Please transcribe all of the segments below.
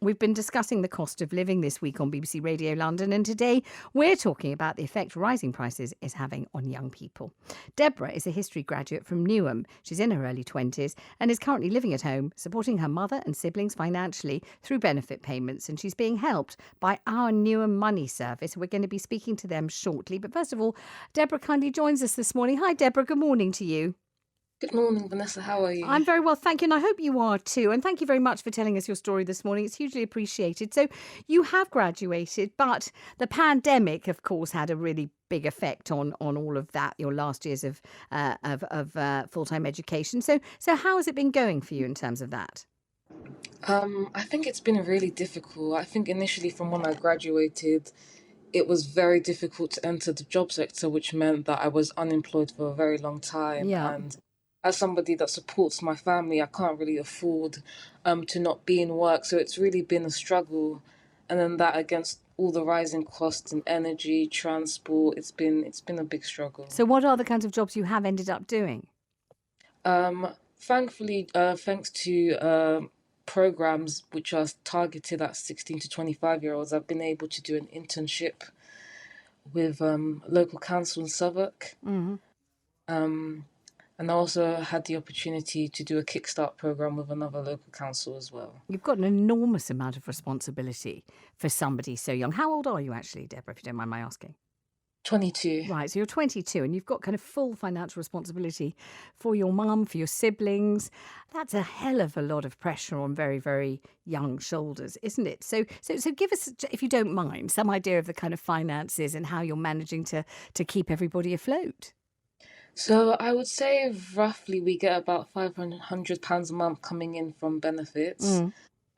We've been discussing the cost of living this week on BBC Radio London, and today we're talking about the effect rising prices is having on young people. Deborah is a history graduate from Newham. She's in her early 20s and is currently living at home, supporting her mother and siblings financially through benefit payments, and she's being helped by our Newham Money Service. We're going to be speaking to them shortly. But first of all, Deborah kindly joins us this morning. Hi, Deborah. Good morning to you. Good morning, Vanessa. How are you? I'm very well, thank you, and I hope you are too. And thank you very much for telling us your story this morning. It's hugely appreciated. So you have graduated, but the pandemic, of course, had a really big effect on all of that, your last years of full-time education. So how has it been going for you in terms of that? I think it's been really difficult. I think initially from when I graduated, it was very difficult to enter the job sector, which meant that I was unemployed for a very long time. Yeah. And as somebody that supports my family, I can't really afford to not be in work. So it's really been a struggle. And then that against all the rising costs in energy, transport, it's been a big struggle. So what are the kinds of jobs you have ended up doing? Thankfully, thanks to programs which are targeted at 16 to 25-year-olds, I've been able to do an internship with local council in Southwark. Mm-hmm. And I also had the opportunity to do a Kickstart program with another local council as well. You've got an enormous amount of responsibility for somebody so young. How old are you actually, Deborah, if you don't mind my asking? 22. Right, so you're 22 and you've got kind of full financial responsibility for your mum, for your siblings. That's a hell of a lot of pressure on very, very young shoulders, isn't it? So give us, if you don't mind, some idea of the kind of finances and how you're managing to keep everybody afloat. So I would say roughly we get about £500 a month coming in from benefits.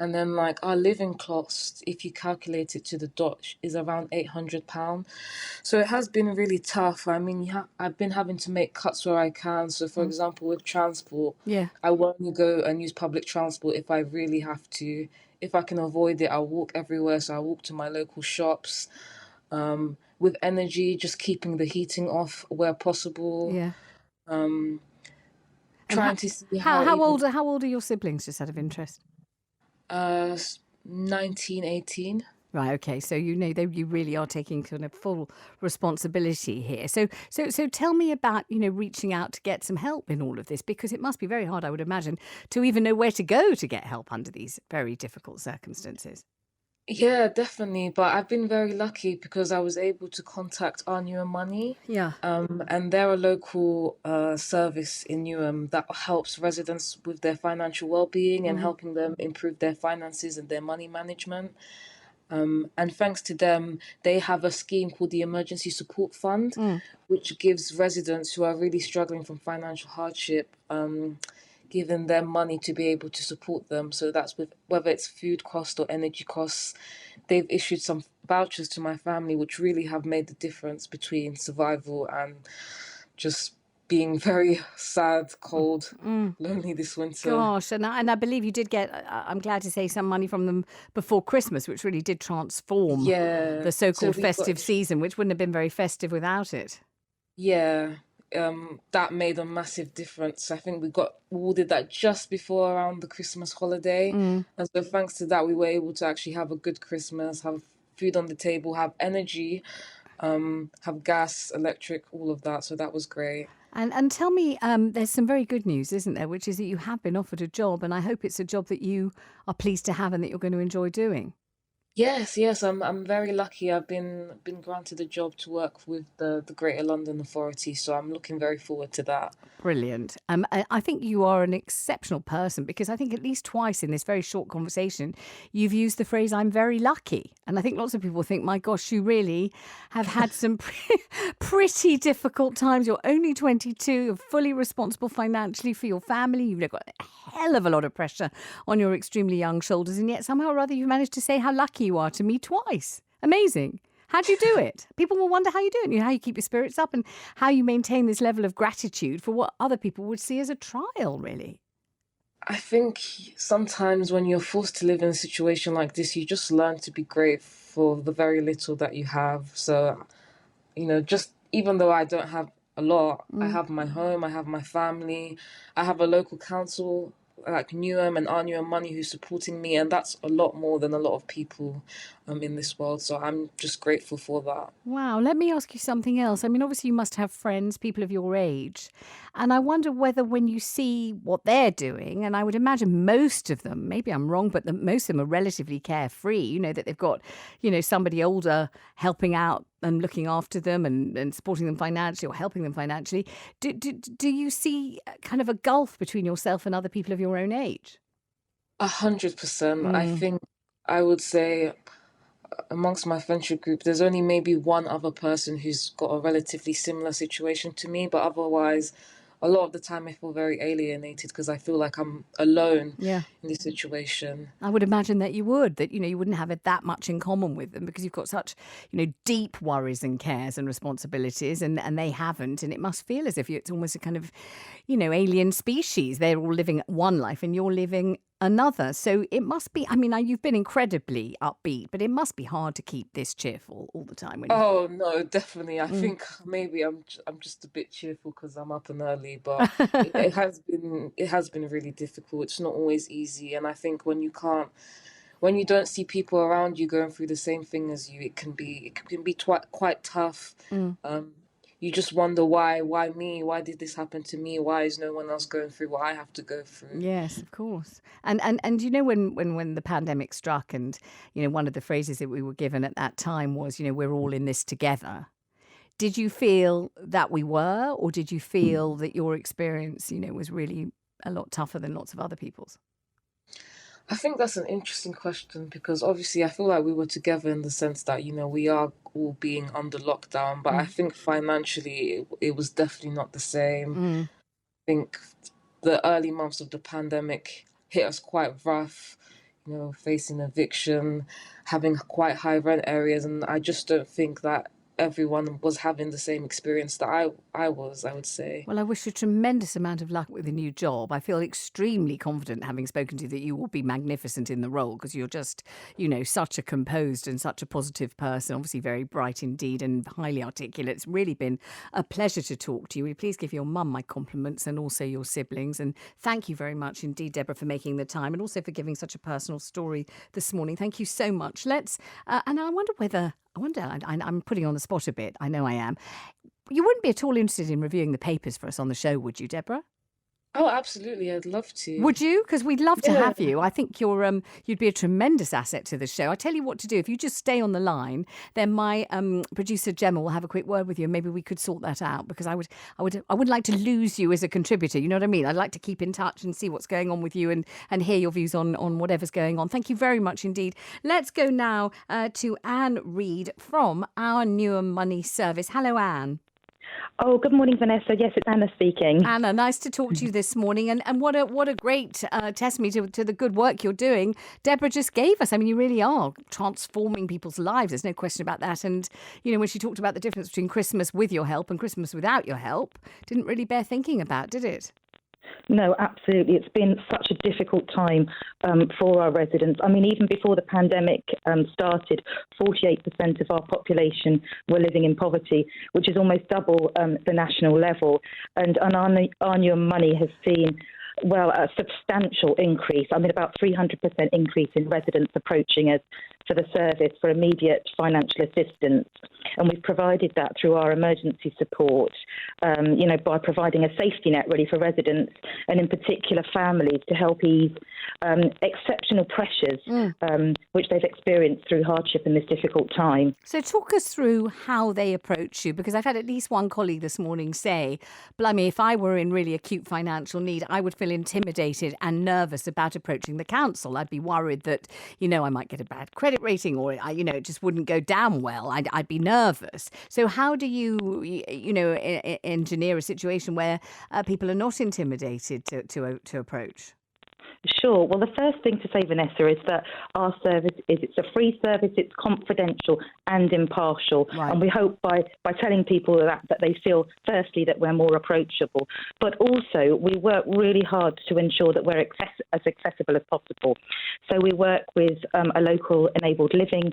And then like our living cost, if you calculate it to the dot, is around £800. So it has been really tough. I mean, I've been having to make cuts where I can. So for example, with transport, Yeah. I will only go and use public transport if I really have to. If I can avoid it, I'll walk everywhere. So I walk to my local shops. With energy, just keeping the heating off where possible. Yeah. Trying to see how how even old are your siblings, just out of interest? 19, 18. Right. Okay. So you really are taking kind of full responsibility here. So tell me about reaching out to get some help in all of this, because it must be very hard, I would imagine, to even know where to go to get help under these very difficult circumstances. Yeah, definitely. But I've been very lucky because I was able to contact our Newham Money. Yeah. And they're a local service in Newham that helps residents with their financial well-being and helping them improve their finances and their money management. And thanks to them, they have a scheme called the Emergency Support Fund, which gives residents who are really struggling from financial hardship, giving them money to be able to support them. So that's with whether it's food cost or energy costs. They've issued some vouchers to my family, which really have made the difference between survival and just being very sad, cold, lonely this winter. Gosh, and I believe you did get, I'm glad to say, some money from them before Christmas, which really did transform Yeah. the so-called we got- festive season, which wouldn't have been very festive without it. Yeah. That made a massive difference. I think we all did that just before around the Christmas holiday. And so thanks to that, we were able to actually have a good Christmas, have food on the table, have energy, have gas, electric, all of that. So that was great. And tell me, there's some very good news, isn't there? Which is that you have been offered a job, and I hope it's a job that you are pleased to have and that you're going to enjoy doing. Yes, I'm very lucky. I've been granted a job to work with the Greater London Authority, so I'm looking very forward to that. Brilliant. I think you are an exceptional person, because I think at least twice in this very short conversation, you've used the phrase, I'm very lucky. And I think lots of people think, my gosh, you really have had some pretty difficult times. You're only 22. You're fully responsible financially for your family. You've got a hell of a lot of pressure on your extremely young shoulders. And yet somehow or other, you've managed to say how lucky you are to me twice. Amazing. How do you do it? People will wonder how you do it, how you keep your spirits up and how you maintain this level of gratitude for what other people would see as a trial, really. I think sometimes when you're forced to live in a situation like this, you just learn to be grateful for the very little that you have. So, just even though I don't have a lot, I have my home, I have my family, I have a local council like Newham and our Newham Money who's supporting me, and that's a lot more than a lot of people in this world. So I'm just grateful for that. Wow. Let me ask you something else. I mean, obviously, you must have friends, people of your age. And I wonder whether when you see what they're doing, and I would imagine most of them, maybe I'm wrong, but most of them are relatively carefree, that they've got, somebody older helping out and looking after them and supporting them financially or helping them financially. Do you see kind of a gulf between yourself and other people of your own age? 100%. I Mm. think I would say amongst my friendship group, there's only maybe one other person who's got a relatively similar situation to me, but otherwise, a lot of the time I feel very alienated because I feel like I'm alone Yeah. in this situation. I would imagine that you would, that, you wouldn't have it that much in common with them because you've got such, deep worries and cares and responsibilities and they haven't. And it must feel as if it's almost a kind of, alien species. They're all living one life and you're living another. So it must be, I mean, you've been incredibly upbeat, but it must be hard to keep this cheerful all the time when you... Oh no, definitely. I Mm. think maybe I'm just a bit cheerful because I'm up and early, but it has been really difficult. It's not always easy, and I think when you don't see people around you going through the same thing as you, it can be quite tough. Mm. Um, you just wonder why me? Why did this happen to me? Why is no one else going through what I have to go through? Yes, of course. And when the pandemic struck and one of the phrases that we were given at that time was, we're all in this together. Did you feel that we were, or did you feel that your experience, was really a lot tougher than lots of other people's? I think that's an interesting question because obviously I feel like we were together in the sense that, we are all being under lockdown, but I Mm. think financially it was definitely not the same. Mm. I think the early months of the pandemic hit us quite rough, facing eviction, having quite high rent areas, and I just don't think that everyone was having the same experience that I was, I would say. Well, I wish you a tremendous amount of luck with the new job. I feel extremely confident, having spoken to you, that you will be magnificent in the role because you're just, such a composed and such a positive person, obviously very bright indeed and highly articulate. It's really been a pleasure to talk to you. Will you please give your mum my compliments and also your siblings? And thank you very much indeed, Deborah, for making the time and also for giving such a personal story this morning. Thank you so much. And I wonder whether, I'm putting you on the spot a bit. I know I am. You wouldn't be at all interested in reviewing the papers for us on the show, would you, Deborah? Oh, absolutely, I'd love to. Would you? Because we'd love to Yeah. have you. I think you'd be a tremendous asset to the show. I tell you what to do. If you just stay on the line, then my producer Gemma will have a quick word with you, and maybe we could sort that out. Because I wouldn't like to lose you as a contributor. You know what I mean? I'd like to keep in touch and see what's going on with you and hear your views on whatever's going on. Thank you very much indeed. Let's go now to Anne Reid from our Newham Money Service. Hello, Anne. Oh, good morning, Vanessa. Yes, it's Anna speaking. Anna, nice to talk to you this morning. And what a great testimony to the good work you're doing. Deborah just gave us. I mean, you really are transforming people's lives. There's no question about that. And, when she talked about the difference between Christmas with your help and Christmas without your help, didn't really bear thinking about, did it? No, absolutely. It's been such a difficult time for our residents. I mean, even before the pandemic started, 48% of our population were living in poverty, which is almost double the national level. And our new money has seen, well, a substantial increase. I mean, about 300% increase in residents approaching us for the service for immediate financial assistance. And we've provided that through our emergency support, by providing a safety net really for residents and in particular families to help ease exceptional pressures which they've experienced through hardship in this difficult time. So talk us through how they approach you, because I've had at least one colleague this morning say, blimey, if I were in really acute financial need, I would feel intimidated and nervous about approaching the council. I'd be worried that, I might get a bad credit rating or, it just wouldn't go down well. I'd be nervous. So how do you, engineer a situation where people are not intimidated to approach? Sure. Well, the first thing to say, Vanessa, is that our service it's a free service, it's confidential and impartial. Right. And we hope by telling people that they feel, firstly, that we're more approachable, but also we work really hard to ensure that we're as accessible as possible. So we work with a local enabled living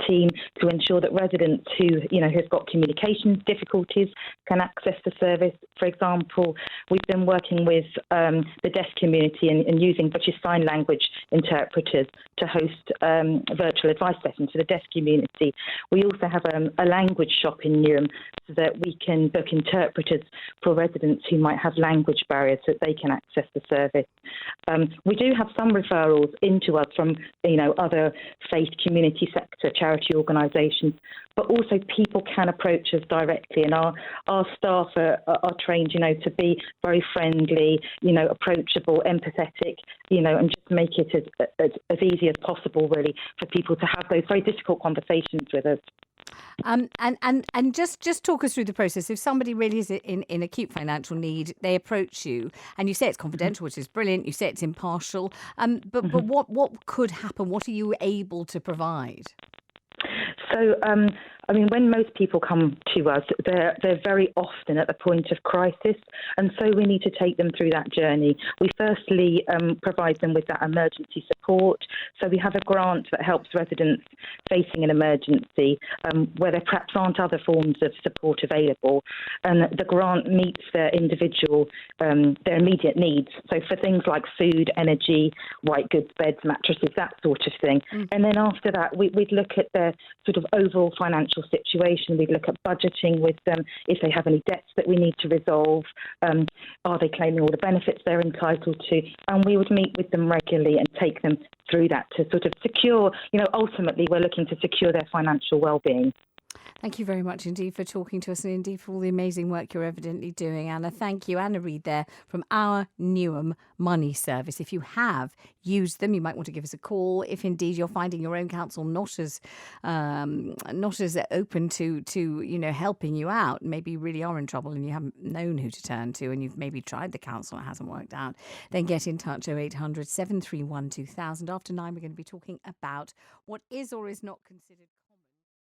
team to ensure that residents who've got communications difficulties can access the service. For example, we've been working with the deaf community and using British Sign Language interpreters to host virtual advice sessions for the deaf community. We also have a language shop in Newham so that we can book interpreters for residents who might have language barriers so that they can access the service. We do have some referrals into us from other faith community sector charity organisations, but also people can approach us directly, and our staff are trained to be very friendly, approachable, empathetic, and just make it as easy as possible really for people to have those very difficult conversations with us. And just talk us through the process. If somebody really is in acute financial need, they approach you, and you say it's confidential, which is brilliant. You say it's impartial. But what could happen? What are you able to provide? So, when most people come to us, they're very often at the point of crisis, and so we need to take them through that journey. We firstly provide them with that emergency support. So we have a grant that helps residents facing an emergency where there perhaps aren't other forms of support available, and the grant meets their individual, their immediate needs. So for things like food, energy, white goods, beds, mattresses, that sort of thing. And then after that, we'd look at their sort of overall financial situation. We'd look at budgeting with them, if they have any debts that we need to resolve, are they claiming all the benefits they're entitled to, and we would meet with them regularly and take them through that to sort of secure, ultimately we're looking to secure their financial well-being. Thank you very much indeed for talking to us, and indeed for all the amazing work you're evidently doing, Anna. Thank you. Anna Reid there from our Newham Money Service. If you have used them, you might want to give us a call. If indeed you're finding your own council not as open to helping you out, maybe you really are in trouble and you haven't known who to turn to, and you've maybe tried the council and it hasn't worked out, then get in touch. 0800 731 2000. After 9, we're going to be talking about what is or is not considered